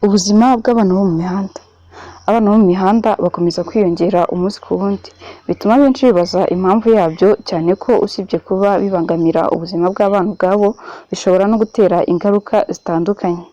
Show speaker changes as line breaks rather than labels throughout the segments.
Ubuzima bw'abana bo mu mihanda. Abana bo mu mihanda bakomeza kwiyongera umunsi ku wundi, bituma benshi bibaza impamvu yabyo, cyane ko usibye kuba bibangamira ubuzima bw'abana ubwabo, bishobora no gutera ingaruka zitandukanye.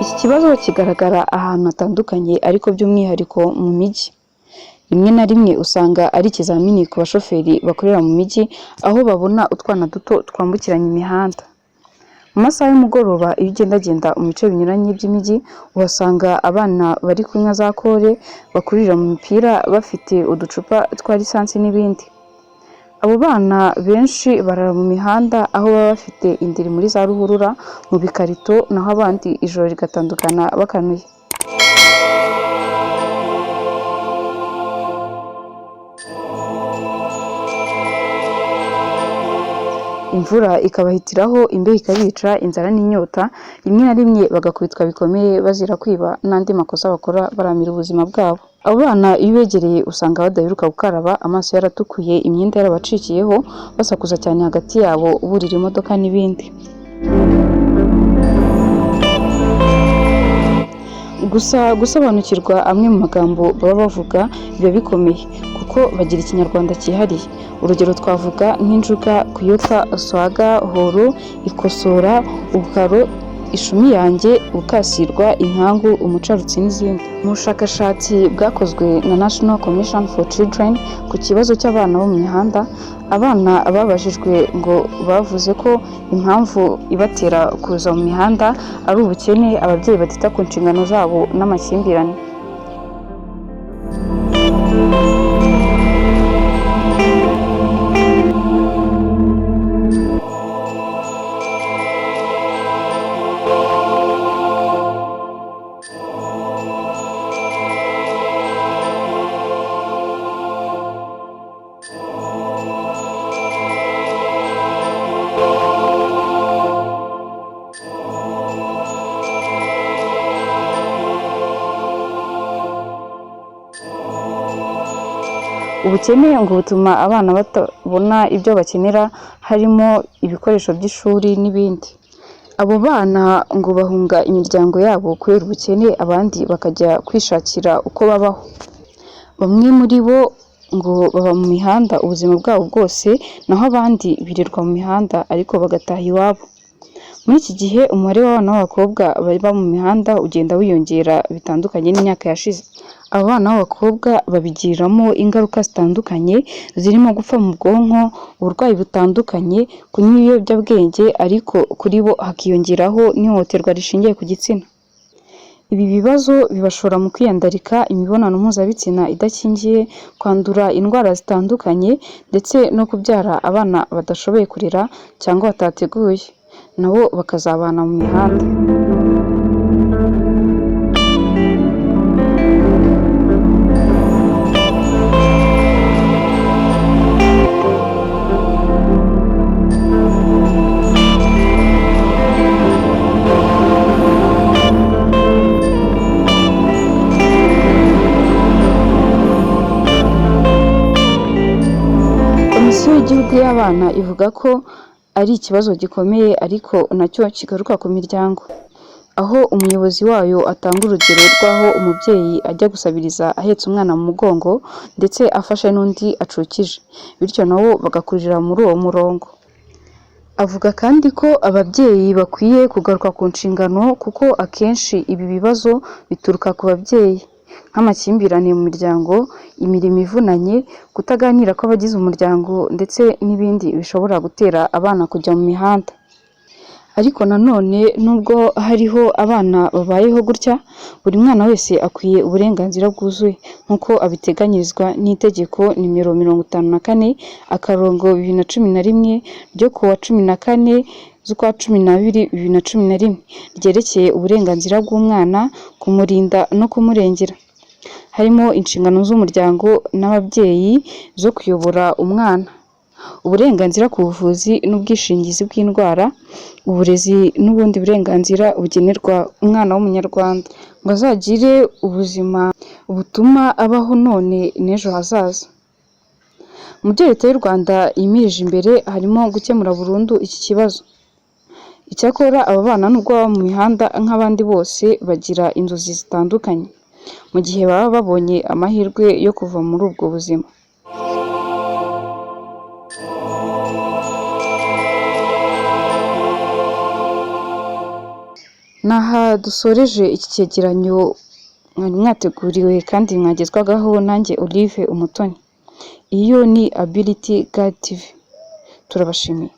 Iki kibazo kigaragara ahantu hatandukanye ariko by'umwihariko mu mijyi. Rimwe na rimwe usanga ari ikizamini ku bashoferi bakorera mu mijyi, aho babona utwana duto twambukiranya imihanda. Mu masaha y'umugoroba iyo ugendagenda mu bice binyuranye by'imijyi, uhasanga abana bari kunywa za kore, bakurira mu mipira bafite uducupa twa lisansi n'ibindi. Abo bana benshi barara mu mihanda, aho baba bafite indiri muri za ruhurura, mu bikarito, naho abandi ijoro rigatandukana bakanuye. Imvura ikabahitiraho, imbeho ikabica, inzara n'inyota, rimwe na rimwe bagakubitwa bikomeye bazira kwiba n'andi makosa bakora baramira ubuzima bwabo. Abo bana iyo ubegereye usanga badaheruka gukaraba, amaso yaratukuye, imyenda yarabacikiyeho, basakuza cyane hagati yabo, burira imodoka n'ibindi. Gusa gusobanukirwa amwe mu magambo baba bavuga biba bikomeye, kuko bagira ikinyarwanda cyihariye. Urugero twavuga nk'injuga, kuyoka, swaga, horo, ikosora, ubukaro, ishumi yanjye, ukasirwa, inkangu, umucarutsi n'izindi. Mu bushakashatsi bwakozwe na National Commission for Children ku kibazo cy'abana bo mu mihanda, abana babajijwe ngo bavuze ko impamvu ibatera kuza mu mihanda ari ubukene, ababyeyi batita ku nshingano zabo n'amakimbirane. Ubukene ngo butuma abana batabona ibyo bakenera, harimo ibikoresho by'ishuri n'ibindi. Abo bana ngo bahunga imiryango yabo kubera ubukene, abandi bakajya kwishakira uko babaho. Bamwe muri bo ngo baba mu mihanda ubuzima bwabo bwose, naho abandi birirwa mu mihanda ariko bagataha iwabo. Muri iki gihe umubare w'abana b'abakobwa baba mu mihanda ugenda wiyongera bitandukanye n'imyaka yashize. Abo bana b'abakobwa babigiriramo ingaruka zitandukanye, zirimo gupfa mu bwonko, uburwayi butandukanye, kunywa ibiyobyabwenge, ariko kuri bo hakiyongeraho n'ihohoterwa rishingiye ku gitsina. Ibi bibazo bibashora mu kwiyandarika, imibonano mpuzabitsina idakingiye, kwandura indwara zitandukanye, ndetse no kubyara abana badashoboye kurera cyangwa batateguye, nabo bakazabana mu mihanda. Komisiyo y'igihugu y'abana ivuga ko ari ikibazo gikomeye, ariko nacyo kigaruka ku miryango, aho umuyobozi wayo atanga urugero rw'aho umubyeyi ajya gusabiriza ahetse umwana mu mugongo, ndetse afashe n'undi acukije, bityo nabo bagakurira muri uwo murongo. Avuga kandi ko ababyeyi bakwiye kugaruka ku nshingano, kuko akenshi ibi bibazo bituruka ku babyeyi, nk'amakimbirane mu miryango, imirimo ivunanye, kutaganira kw'abagize umuryango, ndetse n'ibindi bishobora gutera abana kujya mu mihanda. Ariko nanone nubwo hariho abana babayeho gutya, buri mwana wese akwiye uburenganzira bwuzuye, nk'uko abiteganyirizwa n'itegeko nimero 54/2011 ryo ku wa 14/12/2011 ryerekeye uburenganzira bw'umwana, kumurinda no kumurengera. Harimo inshingano z'umuryango n'ababyeyi zo kuyobora umwana. uburenganzira ku buvuzi n'ubwishingizi bw'indwara, uburezi n'ubundi burenganzira bugenerwa umwana w'umunyarwanda ngo azagire ubuzima butuma abaho none n'ejo hazaza. Mu byo Leta y'u Rwanda yimirije imbere harimo gukemura burundu iki kibazo. Icyakora aba bana nubwo baba mu mihanda nk'abandi bose bagira inzozi zitandukanye mu gihe baba babonye amahirwe yo kuva muri ubwo buzima. Naha dusoreje iki cyegeranyo mwari mwateguriwe kandi mwagezwagaho nanjye Olive Umutoni. Iyo ni Ability Guide TV. Turabashimiye.